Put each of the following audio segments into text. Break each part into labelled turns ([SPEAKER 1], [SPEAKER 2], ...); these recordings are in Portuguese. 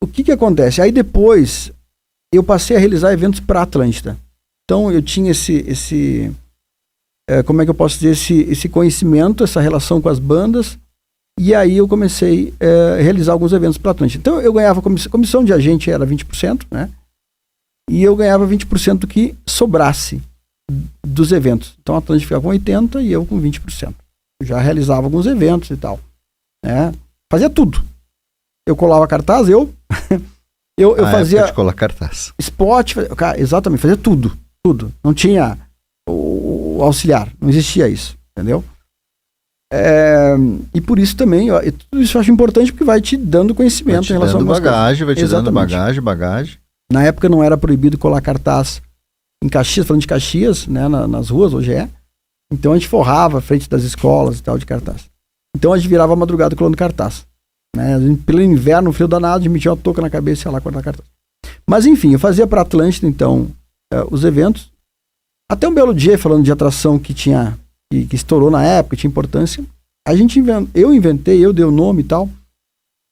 [SPEAKER 1] o que acontece? Aí depois eu passei a realizar eventos para Atlântida. Então eu tinha como é que eu posso dizer, esse conhecimento, essa relação com as bandas, e aí eu comecei a realizar alguns eventos para Atlântida. Então eu ganhava, comissão de agente era 20%, né? E eu ganhava 20% do que sobrasse dos eventos. Então a Atlântida ficava com 80% e eu com 20%. Eu já realizava alguns eventos e tal, né? Fazia tudo. Eu colava cartaz, eu fazia
[SPEAKER 2] colar cartaz.
[SPEAKER 1] spot, exatamente, fazia tudo. Não tinha o auxiliar, não existia isso, entendeu? E por isso também, tudo isso eu acho importante porque vai te dando conhecimento em relação a
[SPEAKER 2] bagagem, vai te dando
[SPEAKER 1] exatamente.
[SPEAKER 2] bagagem.
[SPEAKER 1] Na época não era proibido colar cartaz em Caxias, falando de Caxias, né, nas ruas, hoje é. Então a gente forrava a frente das escolas e tal de cartaz. Então a gente virava a madrugada colando cartaz. Né? Pelo inverno, frio danado, a gente metia uma touca na cabeça e ia lá cortar cartaz. Mas enfim, eu fazia para Atlântida, então, os eventos. Até um belo dia, falando de atração que estourou na época, tinha importância, eu dei o nome e tal,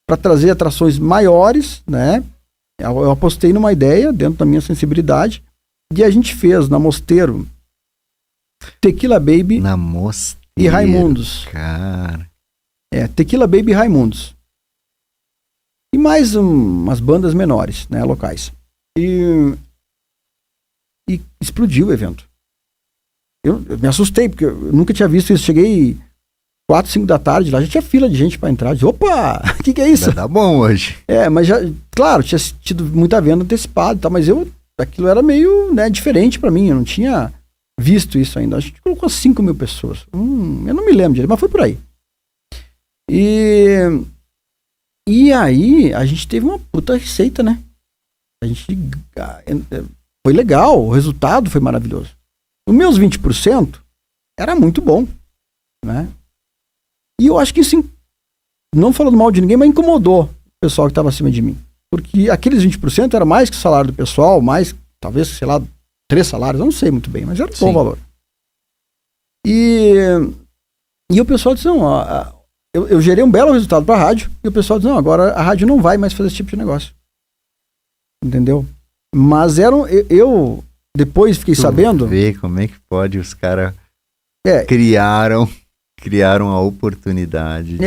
[SPEAKER 1] para trazer atrações maiores, né? Eu apostei numa ideia, dentro da minha sensibilidade, e a gente fez na Mosteiro Tequila Baby e Raimundos.
[SPEAKER 2] Cara.
[SPEAKER 1] Tequila Baby e Raimundos. E mais umas bandas menores, né, locais. E explodiu o evento. Eu me assustei, porque eu nunca tinha visto isso. Cheguei 4, 5 da tarde, lá já tinha fila de gente para entrar. Eu disse, opa, o que é isso?
[SPEAKER 2] Vai dar bom hoje.
[SPEAKER 1] Mas já, claro, tinha tido muita venda antecipada e tal, mas aquilo era meio, né, diferente para mim. Eu não tinha visto isso ainda. A gente colocou 5 mil pessoas. Eu não me lembro direito, mas foi por aí. E aí, a gente teve uma puta receita, né? Foi legal, o resultado foi maravilhoso. Os meus 20% era muito bom, né? E eu acho que isso, não falando mal de ninguém, mas incomodou o pessoal que estava acima de mim. Porque aqueles 20% era mais que o salário do pessoal, mais, talvez, sei lá, 3 salários, eu não sei muito bem, mas era um bom valor. E o pessoal disse, não, eu gerei um belo resultado para a rádio, e o pessoal disse, não, agora a rádio não vai mais fazer esse tipo de negócio. Entendeu? Mas eu depois fiquei sabendo...
[SPEAKER 2] Vê como é que pode, os caras criaram a oportunidade.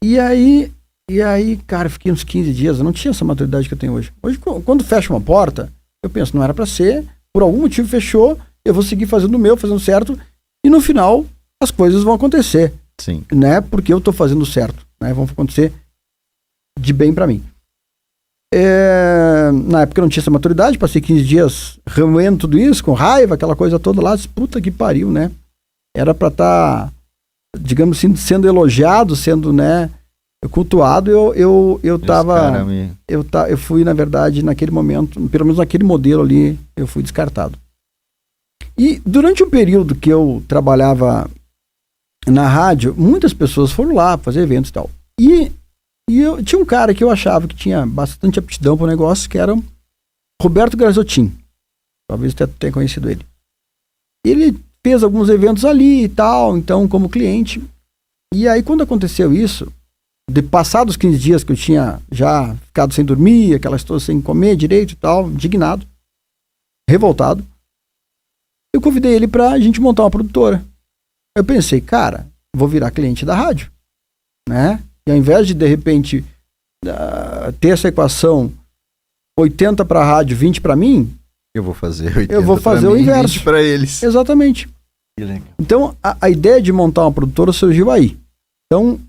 [SPEAKER 1] E aí, cara, fiquei uns 15 dias, eu não tinha essa maturidade que eu tenho hoje. Hoje, quando fecha uma porta, eu penso, não era para ser, por algum motivo fechou, eu vou seguir fazendo o meu, fazendo certo, e no final as coisas vão acontecer.
[SPEAKER 2] Sim.
[SPEAKER 1] Né? Porque eu tô fazendo certo, né? Vão acontecer de bem para mim. Na época eu não tinha essa maturidade, passei 15 dias remoendo tudo isso, com raiva, aquela coisa toda lá, puta que pariu, né? Era pra estar, digamos assim, sendo elogiado, sendo, né, cultuado, eu fui, na verdade, naquele momento, pelo menos naquele modelo ali, eu fui descartado. E durante um período que eu trabalhava na rádio, muitas pessoas foram lá fazer eventos e tal. E eu tinha um cara que eu achava que tinha bastante aptidão para o negócio, que era Roberto Grazottin. Talvez você tenha conhecido ele. Ele fez alguns eventos ali e tal, então, como cliente. E aí, quando aconteceu isso, passados 15 dias que eu tinha já ficado sem dormir, aquela situação sem comer direito e tal, indignado, revoltado, eu convidei ele pra gente montar uma produtora. Eu pensei, cara, vou virar cliente da rádio, né? E ao invés de repente, ter essa equação 80 para a rádio, 20 para mim,
[SPEAKER 2] eu vou fazer 80
[SPEAKER 1] o inverso.
[SPEAKER 2] 20 para eles.
[SPEAKER 1] Exatamente.
[SPEAKER 2] Que legal.
[SPEAKER 1] Então, a ideia de montar uma produtora surgiu aí. Então,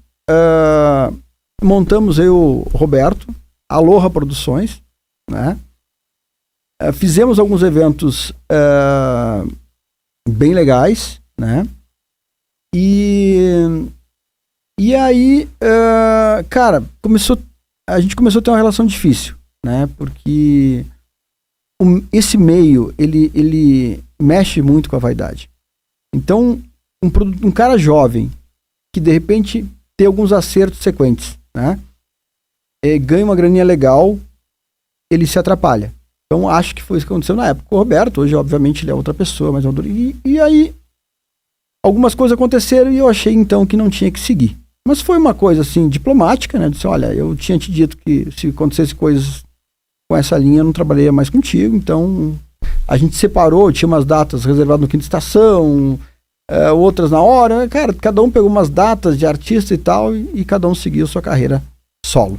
[SPEAKER 1] montamos eu, o Roberto, Aloha Produções, né? Fizemos alguns eventos bem legais, né? E aí, cara, a gente começou a ter uma relação difícil, né? Porque esse meio, ele mexe muito com a vaidade. Então, um cara jovem, que de repente tem alguns acertos sequentes, né? Ganha uma graninha legal, ele se atrapalha. Então, acho que foi isso que aconteceu na época com o Roberto. Hoje, obviamente, ele é outra pessoa, mas e aí, algumas coisas aconteceram e eu achei, então, que não tinha que seguir. Mas foi uma coisa, assim, diplomática, né? Disse, olha, eu tinha te dito que se acontecesse coisas com essa linha, eu não trabalharia mais contigo, então a gente separou, tinha umas datas reservadas no Quinta Estação, outras na hora, cara, cada um pegou umas datas de artista e tal, e cada um seguiu sua carreira solo.